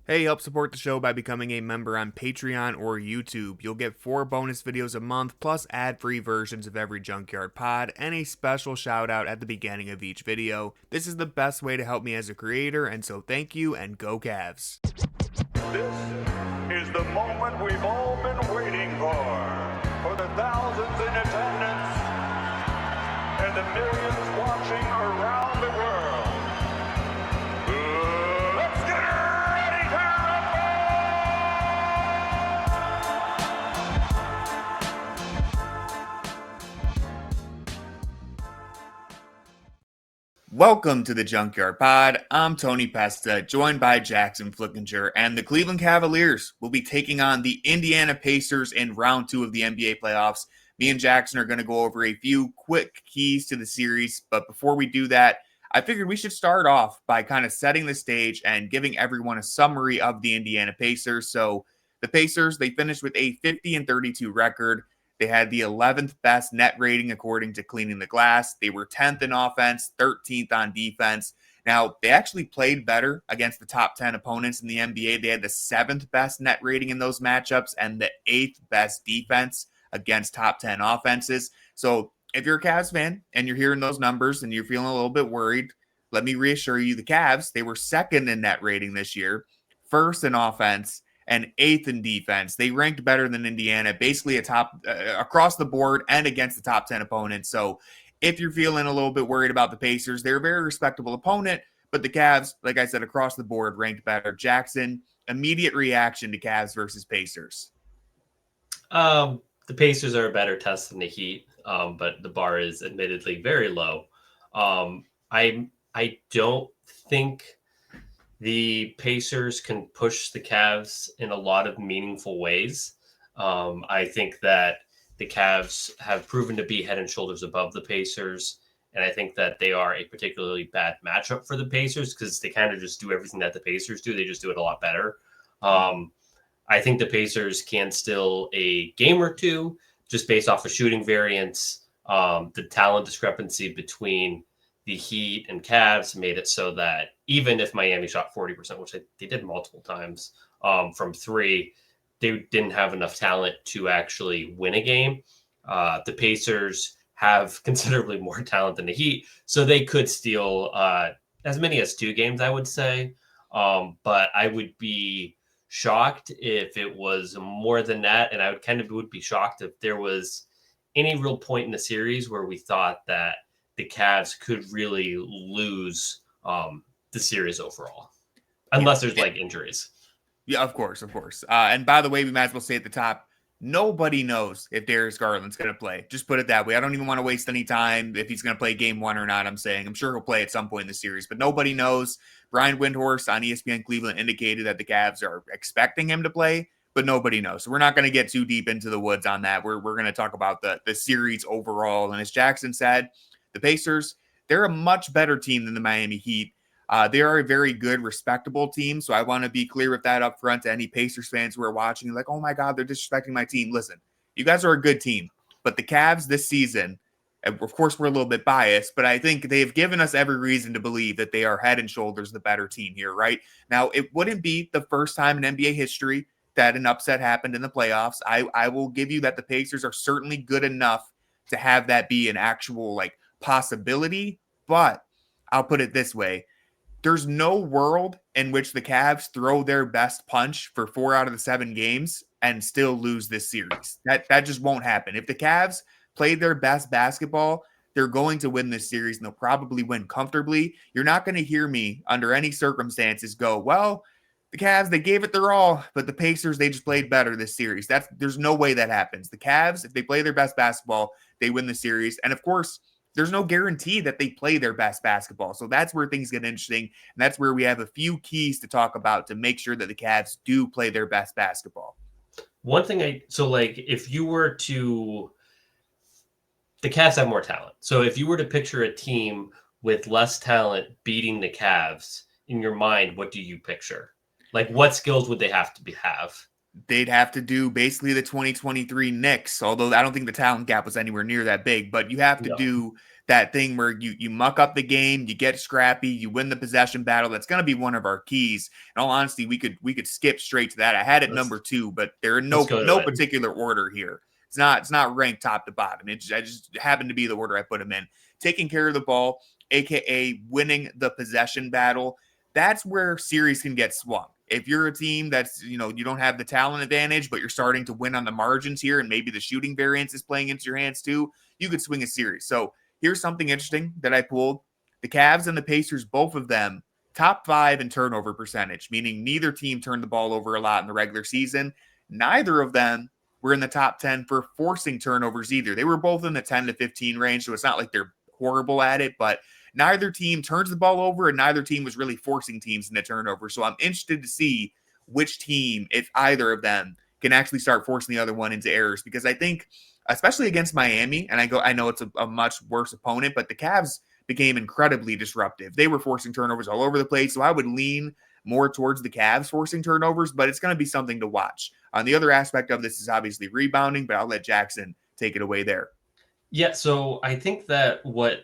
Hey, help support the show by becoming a member on Patreon or YouTube. You'll get 4 bonus videos a month, plus ad-free versions of every Junkyard pod, and a special shout out at the beginning of each video. This is the best way to help me as a creator, and so thank you and go Cavs. This is the moment we've all been waiting for the thousands in attendance and the millions watching around the world. Let's get ready to Welcome to the Junkyard Pod. I'm Tony Pesta, joined by Jackson Flickinger, and the Cleveland Cavaliers will be taking on the Indiana Pacers in round 2 of the NBA playoffs. Me and Jackson are going to go over a few quick keys to the series, but before we do that, I figured we should start off by kind of setting the stage and giving everyone a summary of the Indiana Pacers. So the Pacers, they finished with a 50-32 record. They had the 11th best net rating according to Cleaning the Glass. They were 10th in offense, 13th on defense. Now, they actually played better against the top 10 opponents in the NBA. They had the 7th best net rating in those matchups and the 8th best defense against top 10 offenses. So if you're a Cavs fan and you're hearing those numbers and you're feeling a little bit worried, let me reassure you the Cavs, they were 2nd in net rating this year, 1st in offense, and 8th in defense. They ranked better than Indiana, basically a top across the board and against the top 10 opponents. So if you're feeling a little bit worried about the Pacers, they're a very respectable opponent, but the Cavs, like I said, across the board ranked better. Jackson, immediate reaction to Cavs versus Pacers. The Pacers are a better test than the Heat, but the bar is admittedly very low. I don't think the Pacers can push the Cavs in a lot of meaningful ways. I think that the Cavs have proven to be head and shoulders above the Pacers, and I think that they are a particularly bad matchup for the Pacers because they kind of just do everything that the Pacers do. They just do it a lot better. I think the Pacers can still a game or two just based off of shooting variance. The talent discrepancy between the Heat and Cavs made it so that even if Miami shot 40%, which they did multiple times from 3, they didn't have enough talent to actually win a game. The Pacers have considerably more talent than the Heat, so they could steal as many as 2 games, I would say. But I would be shocked if it was more than that, and I would be shocked if there was any real point in the series where we thought that the Cavs could really lose the series overall, unless there's like injuries. Yeah, of course. And by the way, we might as well say at the top, nobody knows if Darius Garland's going to play. Just put it that way. I don't even want to waste any time if he's going to play game 1 or not. I'm sure he'll play at some point in the series, but nobody knows. Brian Windhorst on ESPN Cleveland indicated that the Cavs are expecting him to play, but nobody knows. So we're not going to get too deep into the woods on that. We're going to talk about the series overall. And as Jackson said, the Pacers, they're a much better team than the Miami Heat. They are a very good, respectable team. So I want to be clear with that up front to any Pacers fans who are watching, like, oh my God, they're disrespecting my team. Listen, you guys are a good team, but the Cavs this season, of course, we're a little bit biased, but I think they've given us every reason to believe that they are head and shoulders the better team here, right? Now, it wouldn't be the first time in NBA history that an upset happened in the playoffs. I will give you that the Pacers are certainly good enough to have that be an actual, like, possibility, but I'll put it this way. There's no world in which the Cavs throw their best punch for 4 out of the 7 games and still lose this series. That just won't happen. If the Cavs play their best basketball, they're going to win this series, and they'll probably win comfortably. You're not going to hear me under any circumstances go, well, the Cavs, they gave it their all, but the Pacers, they just played better this series. There's no way that happens. The Cavs, if they play their best basketball, they win the series. And of course, there's no guarantee that they play their best basketball. So that's where things get interesting. And that's where we have a few keys to talk about to make sure that the Cavs do play their best basketball. One thing if you were to, the Cavs have more talent. So if you were to picture a team with less talent beating the Cavs in your mind, what do you picture? Like, what skills would they have to have? they'd have to do basically the 2023 Knicks, although I don't think the talent gap was anywhere near that big, but you have to No. do that thing where you muck up the game, you get scrappy, you win the possession battle. That's going to be one of our keys. In all honesty, we could skip straight to that. I had it number 2, but there are no particular order here. It's not ranked top to bottom. I just happened to be the order I put them in. Taking care of the ball, aka winning the possession battle. That's where series can get swung. If you're a team that's, you don't have the talent advantage, but you're starting to win on the margins here, and maybe the shooting variance is playing into your hands too, you could swing a series. So here's something interesting that I pulled. The Cavs and the Pacers, both of them, top 5 in turnover percentage, meaning neither team turned the ball over a lot in the regular season. Neither of them were in the top 10 for forcing turnovers either. They were both in the 10 to 15 range, so it's not like they're horrible at it, but neither team turns the ball over, and neither team was really forcing teams into turnover. So I'm interested to see which team, if either of them, can actually start forcing the other one into errors, because I think, especially against Miami, and I know it's a much worse opponent, but the Cavs became incredibly disruptive. They were forcing turnovers all over the place, so I would lean more towards the Cavs forcing turnovers, but it's going to be something to watch. The other aspect of this is obviously rebounding, but I'll let Jackson take it away there. Yeah, so I think that what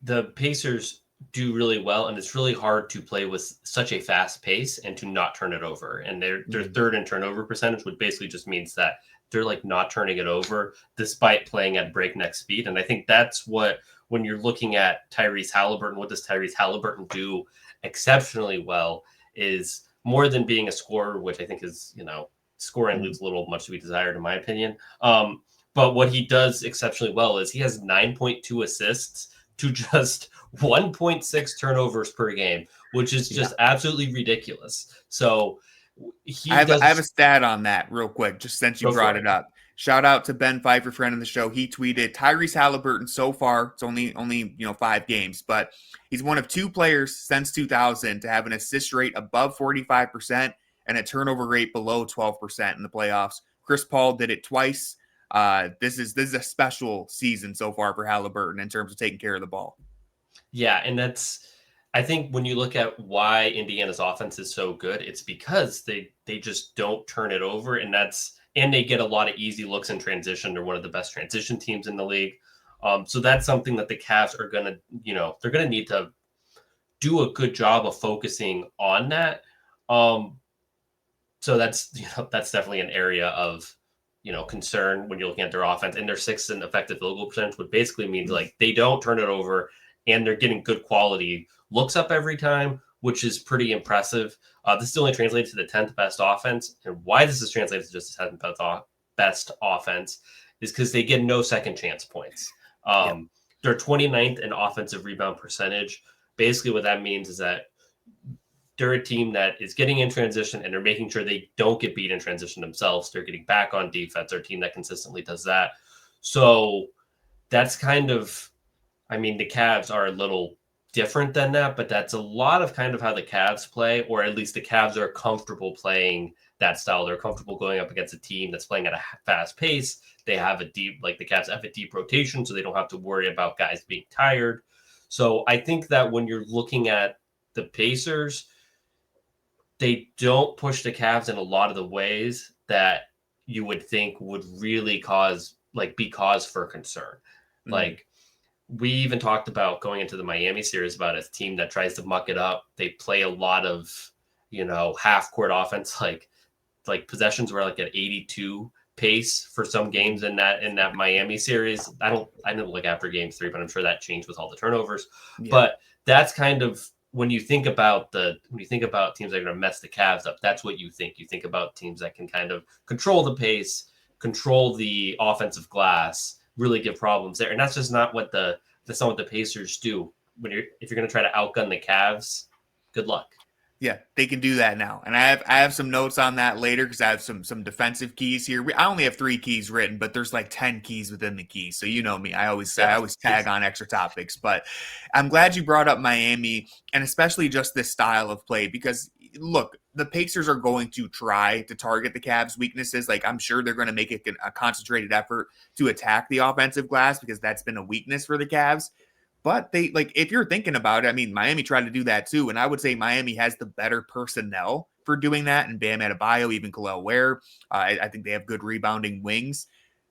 the Pacers do really well, and it's really hard to play with such a fast pace and to not turn it over. And they're third in turnover percentage, which basically just means that they're like not turning it over despite playing at breakneck speed. And I think that's what, when you're looking at Tyrese Halliburton, what does Tyrese Halliburton do exceptionally well is more than being a scorer, which I think is, scoring leaves a little much to be desired in my opinion. But what he does exceptionally well is he has 9.2 assists to just 1.6 turnovers per game, which is just absolutely ridiculous. So I have a stat on that real quick, just since you brought it up. Shout out to Ben Pfeiffer, friend of the show. He tweeted, Tyrese Halliburton so far, it's only 5 games, but he's one of 2 players since 2000 to have an assist rate above 45% and a turnover rate below 12% in the playoffs. Chris Paul did it twice. This is a special season so far for Halliburton in terms of taking care of the ball. Yeah, and I think when you look at why Indiana's offense is so good, it's because they just don't turn it over, and they get a lot of easy looks in transition. They're one of the best transition teams in the league. So that's something that the Cavs are gonna, they're gonna need to do a good job of focusing on that. So that's definitely an area of concern when you're looking at their offense, and their 6th in effective field goal percentage, would basically means like they don't turn it over and they're getting good quality looks up every time, which is pretty impressive. This still only translates to the 10th best offense. And why this is translated to just the 10th best offense is because they get no second chance points. They're 29th in offensive rebound percentage. Basically what that means is that they're a team that is getting in transition and they're making sure they don't get beat in transition themselves. They're getting back on defense. They're a team that consistently does that. So that's kind of, the Cavs are a little different than that, but that's a lot of kind of how the Cavs play, or at least the Cavs are comfortable playing that style. They're comfortable going up against a team that's playing at a fast pace. They have the Cavs have a deep rotation, so they don't have to worry about guys being tired. So I think that when you're looking at the Pacers, they don't push the Cavs in a lot of the ways that you would think would really be cause for concern. Mm-hmm. We even talked about going into the Miami series about a team that tries to muck it up. They play a lot of, half court offense, like possessions were like at 82 pace for some games in that Miami series. I didn't look after game 3, but I'm sure that changed with all the turnovers. Yeah. But that's kind of, when you think about teams that are going to mess the Cavs up, that's what you think. You think about teams that can kind of control the pace, control the offensive glass, really give problems there. And that's just not what the Pacers do. If you're going to try to outgun the Cavs, good luck. Yeah, they can do that now. And I have some notes on that later because I have some defensive keys here. I only have 3 keys written, but there's like 10 keys within the keys. So you know me. I always tag on extra topics. But I'm glad you brought up Miami, and especially just this style of play, because look, the Pacers are going to try to target the Cavs' weaknesses. I'm sure they're going to make it a concentrated effort to attack the offensive glass, because that's been a weakness for the Cavs. But if you're thinking about it, Miami tried to do that too. And I would say Miami has the better personnel for doing that, and Bam Adebayo, even Khalil Ware. I think they have good rebounding wings.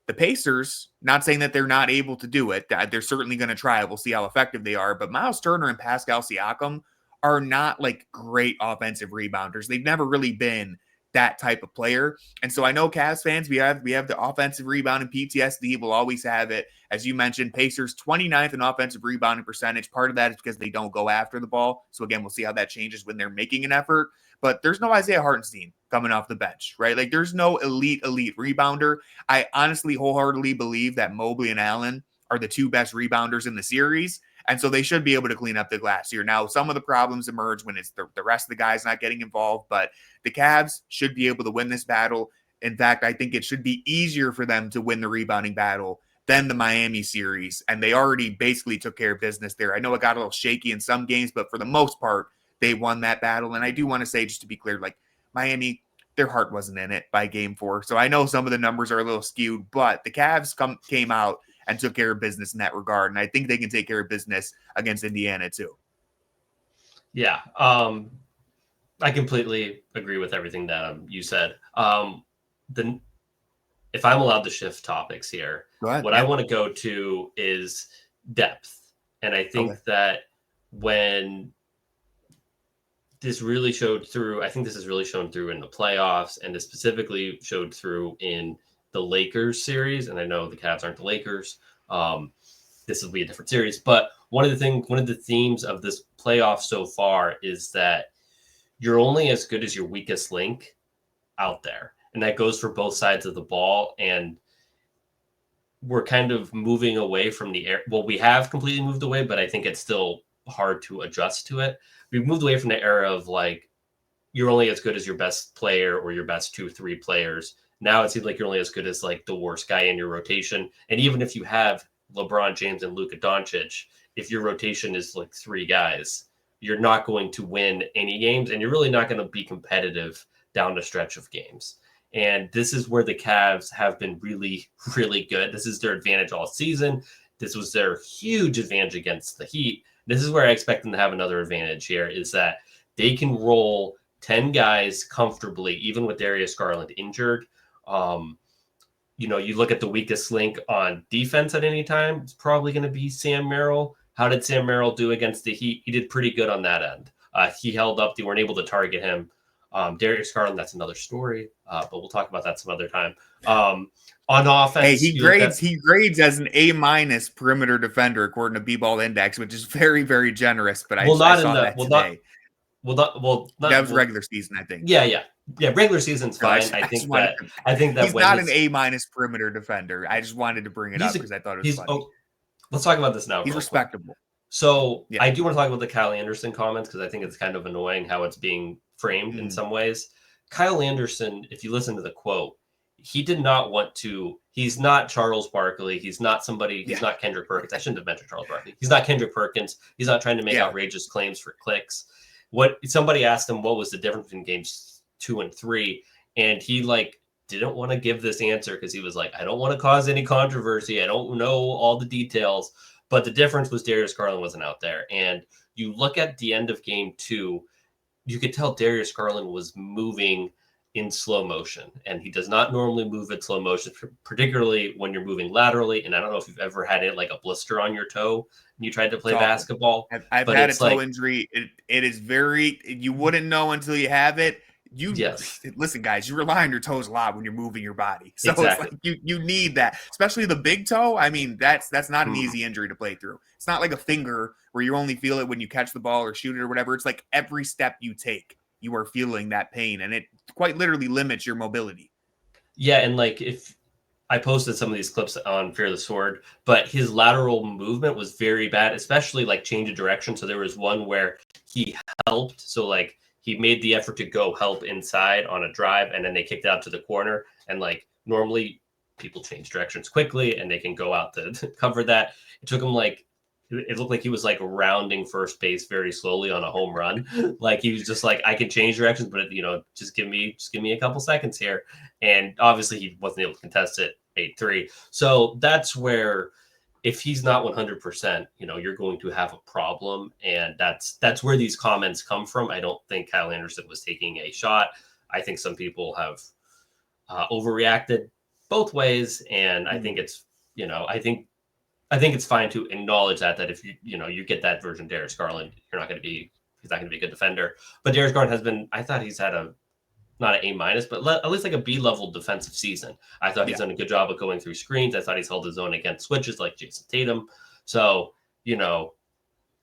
The Pacers, not saying that they're not able to do it. They're certainly going to try. We'll see how effective they are. But Miles Turner and Pascal Siakam are not like great offensive rebounders. They've never really been that type of player. And so I know Cavs fans, we have the offensive rebound and PTSD. We'll always have it. As you mentioned, Pacers 29th in offensive rebounding percentage. Part of that is because they don't go after the ball. So again, we'll see how that changes when they're making an effort. But there's no Isaiah Hartenstein coming off the bench, right? Like there's no elite rebounder. I honestly wholeheartedly believe that Mobley and Allen are the two best rebounders in the series. And so they should be able to clean up the glass here. Now, some of the problems emerge when it's the rest of the guys not getting involved, but the Cavs should be able to win this battle. In fact, I think it should be easier for them to win the rebounding battle than the Miami series. And they already basically took care of business there. I know it got a little shaky in some games, but for the most part, they won that battle. And I do want to say, just to be clear, like Miami, their heart wasn't in it by game 4. So I know some of the numbers are a little skewed, but the Cavs came out and took care of business in that regard. And I think they can take care of business against Indiana too. Yeah. I completely agree with everything that you said. If I'm allowed to shift topics here, what I want to go to is depth. And I think that when this really showed through, I think this has really shown through in the playoffs, and this specifically showed through in the Lakers series. And I know the Cavs aren't the Lakers. This will be a different series, but one of the themes of this playoff so far is that you're only as good as your weakest link out there. And that goes for both sides of the ball. And we're kind of moving away from the air. Well, we have completely moved away, but I think it's still hard to adjust to it. We've moved away from the era of like, you're only as good as your best player or your best 2-3 players. Now it seems like you're only as good as like the worst guy in your rotation. And even if you have LeBron James and Luka Doncic, if your rotation is like 3 guys, you're not going to win any games, and you're really not going to be competitive down the stretch of games. And this is where the Cavs have been really, really good. This is their advantage all season. This was their huge advantage against the Heat. This is where I expect them to have another advantage here, is that they can roll 10 guys comfortably, even with Darius Garland injured. You look at the weakest link on defense at any time, it's probably going to be Sam Merrill. How did Sam Merrill do against the Heat? He did pretty good on that end. He held up. They weren't able to target him. Darius Garland, that's another story, but we'll talk about that some other time. On offense, he grades as an A- perimeter defender according to B-Ball Index, which is very, very generous. But I saw that today. That was regular season, I think. Yeah. Regular season's fine. I think that he's not an A- perimeter defender. I just wanted to bring it up because I thought it was funny. Let's talk about this now. He's respectable. So I do want to talk about the Kyle Anderson comments because I think it's kind of annoying how it's being framed in some ways. Kyle Anderson, if you listen to the quote, he did not want to. He's not Charles Barkley. He's not somebody. He's not Kendrick Perkins. I shouldn't have mentioned Charles Barkley. He's not Kendrick Perkins. He's not trying to make outrageous claims for clicks. Somebody asked him what was the difference between games 2 and 3, and he didn't want to give this answer because he was like, I don't want to cause any controversy. I don't know all the details. But the difference was Darius Garland wasn't out there. And you look at the end of game 2, you could tell Darius Garland was moving in slow motion. And he does not normally move in slow motion, particularly when you're moving laterally. And I don't know if you've ever had it like a blister on your toe and you tried to play basketball. I've had a toe injury. It is you wouldn't know until you have it. Listen, guys, you rely on your toes a lot when you're moving your body. So exactly. It's like you need that, especially the big toe. I mean, that's not an easy injury to play through. It's not like a finger where you only feel it when you catch the ball or shoot it or whatever. It's like every step you take, you are feeling that pain, and it quite literally limits your mobility. Yeah, and if I posted some of these clips on Fear the Sword, but his lateral movement was very bad, especially change of direction. So there was one where he helped. So he made the effort to go help inside on a drive, and then they kicked out to the corner. And normally people change directions quickly and they can go out to cover that. It took him it looked like he was rounding first base very slowly on a home run. He was just I can change directions, but just give me a couple seconds here. And obviously he wasn't able to contest it 8-3. So that's where if he's not 100%, you're going to have a problem. And that's where these comments come from. I don't think Kyle Anderson was taking a shot. I think some people have overreacted both ways. And I think it's, I think it's fine to acknowledge that if you get that version of Darius Garland, he's not going to be a good defender. But Darius Garland I thought he's had not an A-, but at least like a B-level defensive season. I thought he's done a good job of going through screens. I thought he's held his own against switches like Jason Tatum. So,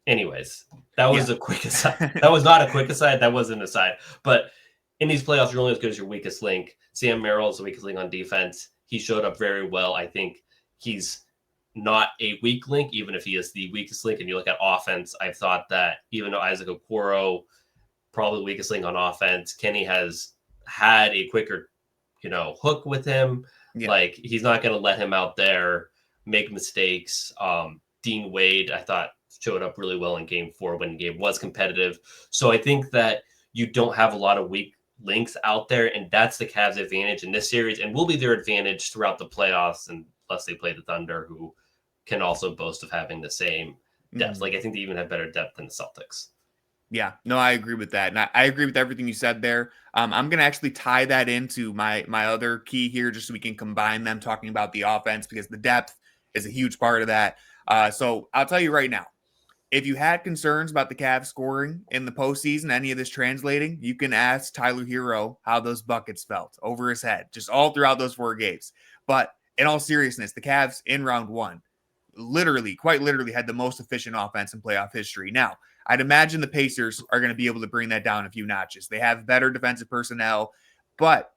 anyways, that was a quick aside. That was not a quick aside. That was an aside. But in these playoffs, you're only as good as your weakest link. Sam Merrill is the weakest link on defense. He showed up very well. I think he's not a weak link, even if he is the weakest link. And you look at offense, I've thought that even though Isaac Okoro, probably the weakest link on offense, Kenny has had a quicker, hook with him. Yeah. Like, he's not going to let him out there make mistakes. Dean Wade, I thought, showed up really well in game 4 when the game was competitive. So I think that you don't have a lot of weak links out there, and that's the Cavs' advantage in this series, and will be their advantage throughout the playoffs, unless they play the Thunder, who can also boast of having the same depth. Mm-hmm. Like, I think they even have better depth than the Celtics. Yeah, no, I agree with that. And I agree with everything you said there. I'm going to actually tie that into my other key here, just so we can combine them talking about the offense, because the depth is a huge part of that. So I'll tell you right now, if you had concerns about the Cavs scoring in the postseason, any of this translating, you can ask Tyler Herro how those buckets felt over his head, just all throughout those 4 games. But in all seriousness, the Cavs in round 1, quite literally had the most efficient offense in playoff history. Now, I'd imagine the Pacers are going to be able to bring that down a few notches. They have better defensive personnel, but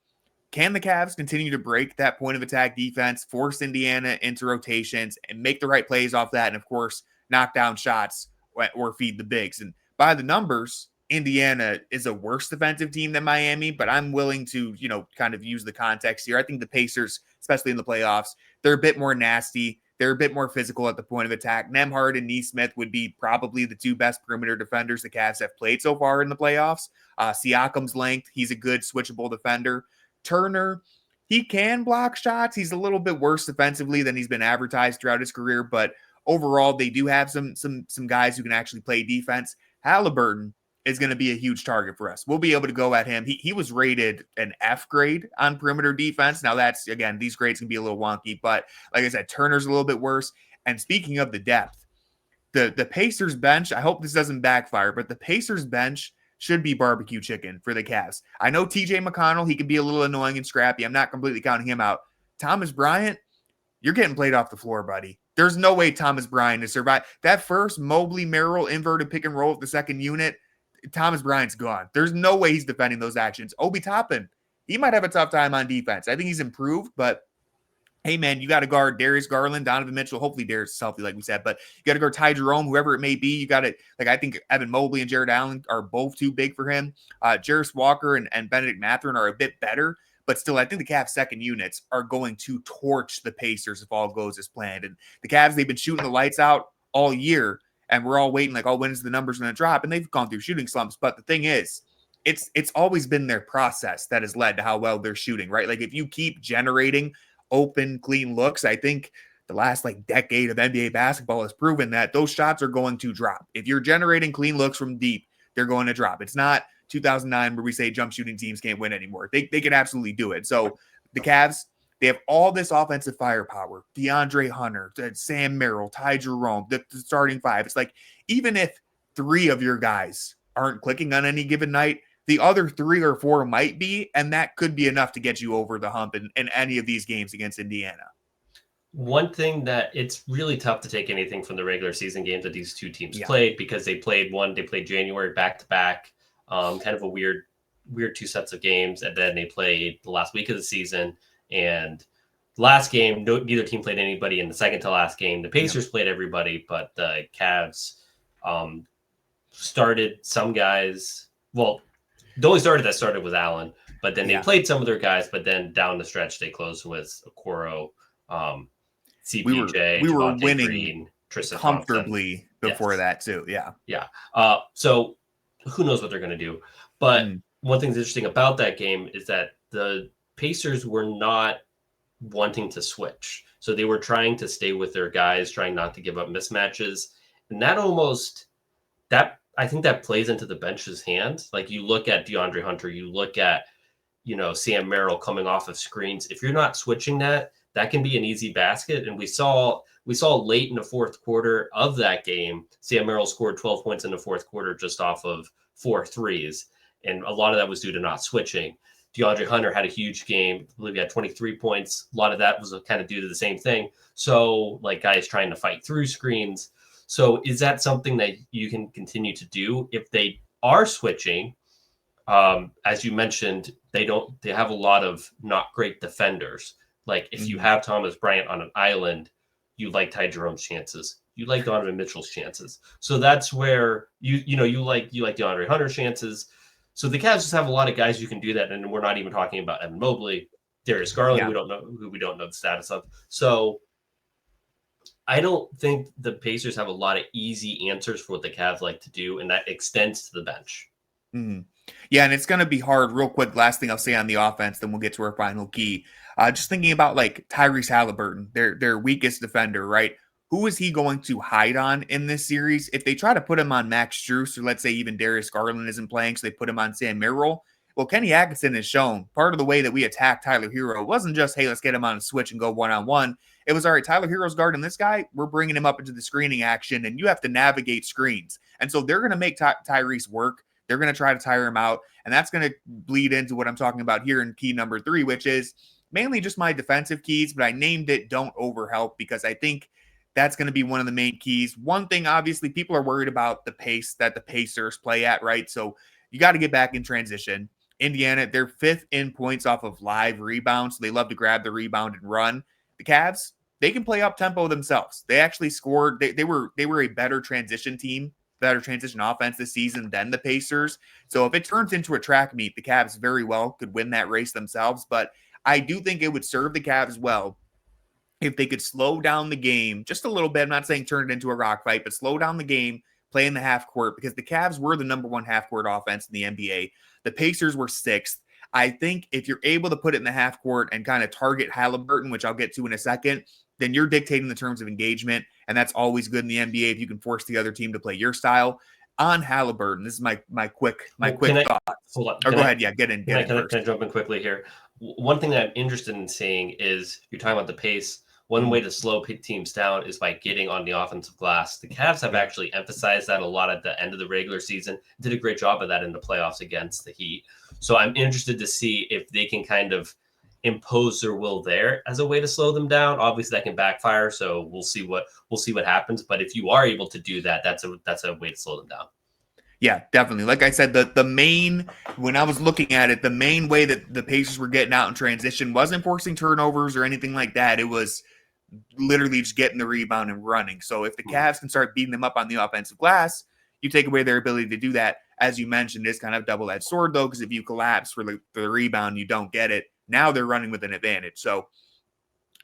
can the Cavs continue to break that point of attack defense, force Indiana into rotations, and make the right plays off that, and of course, knock down shots or feed the bigs? And by the numbers, Indiana is a worse defensive team than Miami, but I'm willing to, kind of use the context here. I think the Pacers, especially in the playoffs, they're a bit more nasty. They're a bit more physical at the point of attack. Nembhard and Nesmith would be probably the 2 best perimeter defenders the Cavs have played so far in the playoffs. Siakam's length, he's a good switchable defender. Turner, he can block shots. He's a little bit worse defensively than he's been advertised throughout his career, but overall, they do have some guys who can actually play defense. Halliburton is going to be a huge target for us. We'll be able to go at him. He was rated an F grade on perimeter defense. Now that's, again, these grades can be a little wonky, but like I said, Turner's a little bit worse. And speaking of the depth, the Pacers bench, I hope this doesn't backfire, but the Pacers bench should be barbecue chicken for the Cavs. I know TJ McConnell, he can be a little annoying and scrappy. I'm not completely counting him out. Thomas Bryant, you're getting played off the floor, buddy. There's no way Thomas Bryant is survive. That first Mobley Merrill inverted pick and roll with the second unit, Thomas Bryant's gone. There's no way he's defending those actions. Obi Toppin, he might have a tough time on defense. I think he's improved, but hey, man, you got to guard Darius Garland, Donovan Mitchell. Hopefully Darius is healthy, like we said, but you got to guard Ty Jerome, whoever it may be. You got to, I think Evan Mobley and Jarrett Allen are both too big for him. Jarris Walker and Benedict Mathurin are a bit better, but still, I think the Cavs' second units are going to torch the Pacers if all goes as planned. And the Cavs, they've been shooting the lights out all year, and we're all waiting, when's the numbers going to drop? And they've gone through shooting slumps. But the thing is, it's always been their process that has led to how well they're shooting, right? Like, if you keep generating open, clean looks, I think the last decade of NBA basketball has proven that those shots are going to drop. If you're generating clean looks from deep, they're going to drop. It's not 2009 where we say jump shooting teams can't win anymore. They can absolutely do it. So the Cavs, they have all this offensive firepower. DeAndre Hunter, Sam Merrill, Ty Jerome, the starting 5. It's like, even if 3 of your guys aren't clicking on any given night, the other 3 or 4 might be, and that could be enough to get you over the hump in any of these games against Indiana. One thing that it's really tough to take anything from the regular season games that these 2 teams played, because they played January back-to-back, kind of a weird 2 sets of games, and then they played the last week of the season. And last game, neither team played anybody. In the second to last game, the Pacers played everybody, but the Cavs started some guys. Well, the only starter that started was Allen, but then they played some of their guys. But then down the stretch, they closed with Okoro, CPJ. We were winning Green, Tristan comfortably before that too. Yeah. So who knows what they're going to do? But one thing that's interesting about that game is that the Pacers were not wanting to switch. So they were trying to stay with their guys, trying not to give up mismatches. And I think that plays into the bench's hand. Like you look at DeAndre Hunter, you look at, Sam Merrill coming off of screens. If you're not switching that can be an easy basket. And we saw late in the fourth quarter of that game, Sam Merrill scored 12 points in the fourth quarter just off of 4 threes. And a lot of that was due to not switching. DeAndre Hunter had a huge game. I believe he had 23 points. A lot of that was kind of due to the same thing. So like guys trying to fight through screens. So is that something that you can continue to do if they are switching? As you mentioned, they have a lot of not great defenders. Like if you have Thomas Bryant on an island, you like Ty Jerome's chances. You like Donovan Mitchell's chances. So that's where you like DeAndre Hunter's chances. So the Cavs just have a lot of guys who can do that, and we're not even talking about Evan Mobley, Darius Garland, who we don't know the status of. So I don't think the Pacers have a lot of easy answers for what the Cavs like to do, and that extends to the bench. Mm-hmm. Yeah, and it's going to be hard. Real quick, last thing I'll say on the offense, then we'll get to our final key. Just thinking about like Tyrese Halliburton, their weakest defender, right? Who is he going to hide on in this series? If they try to put him on Max Strus, or let's say even Darius Garland isn't playing, so they put him on Sam Merrill. Well, Kenny Atkinson has shown part of the way that we attacked Tyler Herro wasn't just, hey, let's get him on a switch and go one-on-one. It was, all right, Tyler Herro's guarding this guy. We're bringing him up into the screening action, and you have to navigate screens. And so they're going to make Tyrese work. They're going to try to tire him out, and that's going to bleed into what I'm talking about here in key number 3, which is mainly just my defensive keys, but I named it don't overhelp because I think that's going to be one of the main keys. One thing, obviously, people are worried about the pace that the Pacers play at, right? So you got to get back in transition. Indiana, they're 5th in points off of live rebounds, so they love to grab the rebound and run. The Cavs, they can play up tempo themselves. They actually scored. They were a better transition team, better transition offense this season than the Pacers. So if it turns into a track meet, the Cavs very well could win that race themselves. But I do think it would serve the Cavs well if they could slow down the game just a little bit. I'm not saying turn it into a rock fight, but slow down the game, play in the half court, because the Cavs were the number 1 half court offense in the NBA. The Pacers were 6th. I think if you're able to put it in the half court and kind of target Halliburton, which I'll get to in a second, then you're dictating the terms of engagement. And that's always good in the NBA if you can force the other team to play your style. On Halliburton, this is my quick thoughts. Hold on. Go ahead. Yeah, get in. Can I jump in quickly here? One thing that I'm interested in seeing is you're talking about the pace. One way to slow teams down is by getting on the offensive glass. The Cavs have actually emphasized that a lot at the end of the regular season. Did a great job of that in the playoffs against the Heat. So I'm interested to see if they can kind of impose their will there as a way to slow them down. Obviously, that can backfire. So we'll see what happens. But if you are able to do that, that's a way to slow them down. Yeah, definitely. Like I said, the main, when I was looking at it, the main way that the Pacers were getting out in transition wasn't forcing turnovers or anything like that. It was literally just getting the rebound and running. So if the Cavs can start beating them up on the offensive glass, you take away their ability to do that. As you mentioned, it's kind of a double-edged sword, though, because if you collapse for the rebound, you don't get it. Now they're running with an advantage. So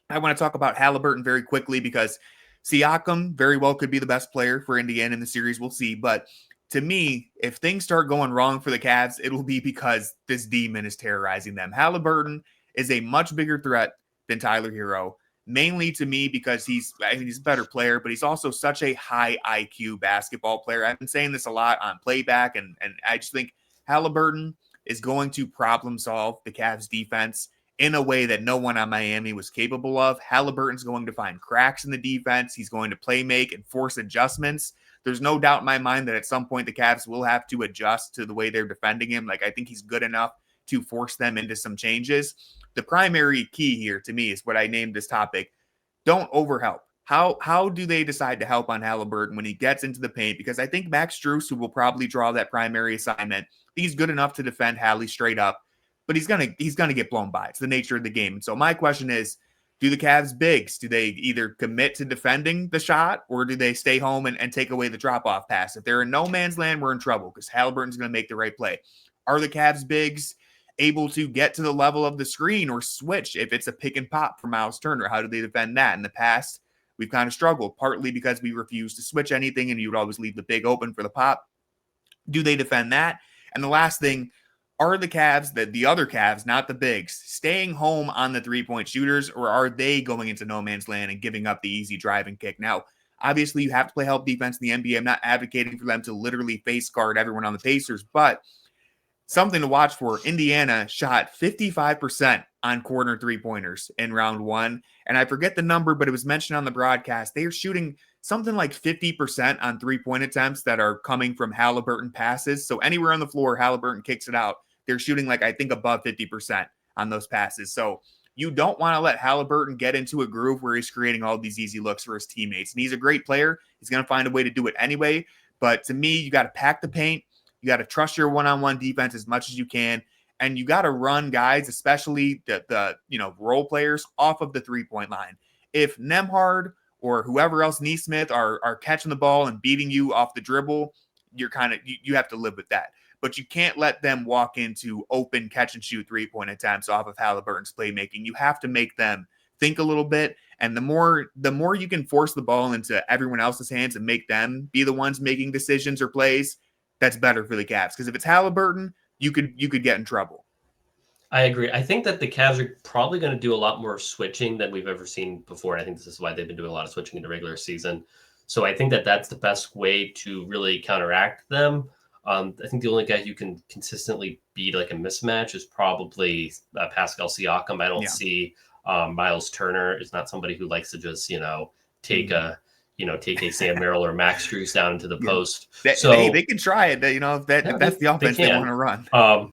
I want to talk about Halliburton very quickly because Siakam very well could be the best player for Indiana in the series. We'll see. But to me, if things start going wrong for the Cavs, it'll be because this demon is terrorizing them. Halliburton is a much bigger threat than Tyler Herro. Mainly to me because he's a better player, but he's also such a high IQ basketball player. I've been saying this a lot on Playback, and I just think Halliburton is going to problem solve the Cavs defense in a way that no one on Miami was capable of. Halliburton's going to find cracks in the defense. He's going to play make and force adjustments. There's no doubt in my mind that at some point the Cavs will have to adjust to the way they're defending him. Like, I think he's good enough to force them into some changes. The primary key here to me is what I named this topic. Don't overhelp. How do they decide to help on Halliburton when he gets into the paint? Because I think Max Strus, who will probably draw that primary assignment, he's good enough to defend Hallie straight up, but he's gonna get blown by. It's the nature of the game. And so my question is, do the Cavs bigs, do they either commit to defending the shot or do they stay home and take away the drop-off pass? If they're in no man's land, we're in trouble because Halliburton's going to make the right play. Are the Cavs bigs able to get to the level of the screen or switch if it's a pick and pop for Miles Turner? How do they defend that? In the past, we've kind of struggled, partly because we refuse to switch anything and you would always leave the big open for the pop. Do they defend that? And the last thing, are the Cavs, the other Cavs, not the bigs, staying home on the three-point shooters, or are they going into no man's land and giving up the easy drive and kick? Now, obviously, you have to play help defense in the NBA. I'm not advocating for them to literally face guard everyone on the Pacers, but something to watch for. Indiana shot 55% on corner three-pointers in round one. And I forget the number, but it was mentioned on the broadcast. They are shooting something like 50% on three-point attempts that are coming from Halliburton passes. So anywhere on the floor, Halliburton kicks it out. They're shooting like, I think, above 50% on those passes. So you don't want to let Halliburton get into a groove where he's creating all these easy looks for his teammates. And he's a great player. He's going to find a way to do it anyway. But to me, you got to pack the paint. You got to trust your one-on-one defense as much as you can. And you got to run guys, especially the role players, off of the three-point line. If Nembhard or whoever else, Neesmith, are catching the ball and beating you off the dribble, you have to live with that. But you can't let them walk into open catch-and-shoot three-point attempts off of Halliburton's playmaking. You have to make them think a little bit. And the more you can force the ball into everyone else's hands and make them be the ones making decisions or plays, that's better for the Cavs. Because if it's Halliburton, you could get in trouble. I agree. I think that the Cavs are probably going to do a lot more switching than we've ever seen before. And I think this is why they've been doing a lot of switching in the regular season. So I think that that's the best way to really counteract them. I think the only guy you can consistently beat like a mismatch is probably Pascal Siakam. I don't see Miles Turner is not somebody who likes to just, take a Sam Merrill or Max Strus down into the post. They can try it. If that's the offense they want to run. I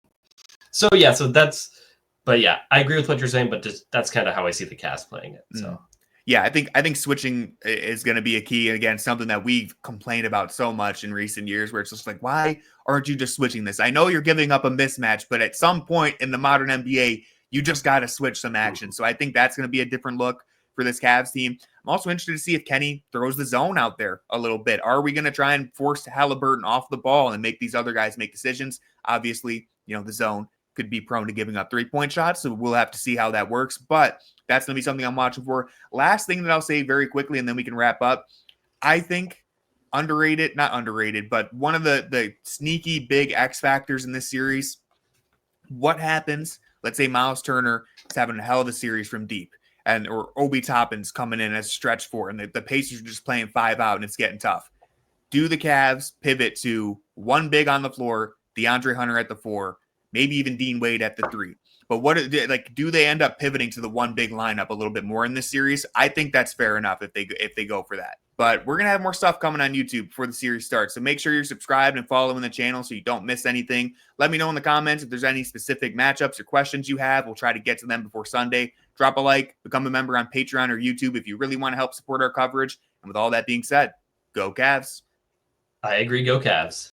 agree with what you're saying, but that's kind of how I see the Cavs playing it. So. Yeah, I think switching is going to be a key. Again, something that we've complained about so much in recent years, where it's just like, why aren't you just switching this? I know you're giving up a mismatch, but at some point in the modern NBA, you just got to switch some action. So I think that's going to be a different look for this Cavs team. I'm also interested to see if Kenny throws the zone out there a little bit. Are we going to try and force Halliburton off the ball and make these other guys make decisions? Obviously, the zone could be prone to giving up three-point shots, so we'll have to see how that works. But that's going to be something I'm watching for. Last thing that I'll say very quickly, and then we can wrap up. I think not underrated, but one of the sneaky big X factors in this series, what happens, let's say Miles Turner is having a hell of a series from deep, or Obi Toppin's coming in as stretch four, and the Pacers are just playing 5 out, and it's getting tough. Do the Cavs pivot to one big on the floor, DeAndre Hunter at the 4, maybe even Dean Wade at the 3? But do they end up pivoting to the one big lineup a little bit more in this series? I think that's fair enough if they go for that. But we're going to have more stuff coming on YouTube before the series starts. So make sure you're subscribed and following the channel so you don't miss anything. Let me know in the comments if there's any specific matchups or questions you have. We'll try to get to them before Sunday. Drop a like, become a member on Patreon or YouTube if you really want to help support our coverage. And with all that being said, go Cavs. I agree. Go Cavs.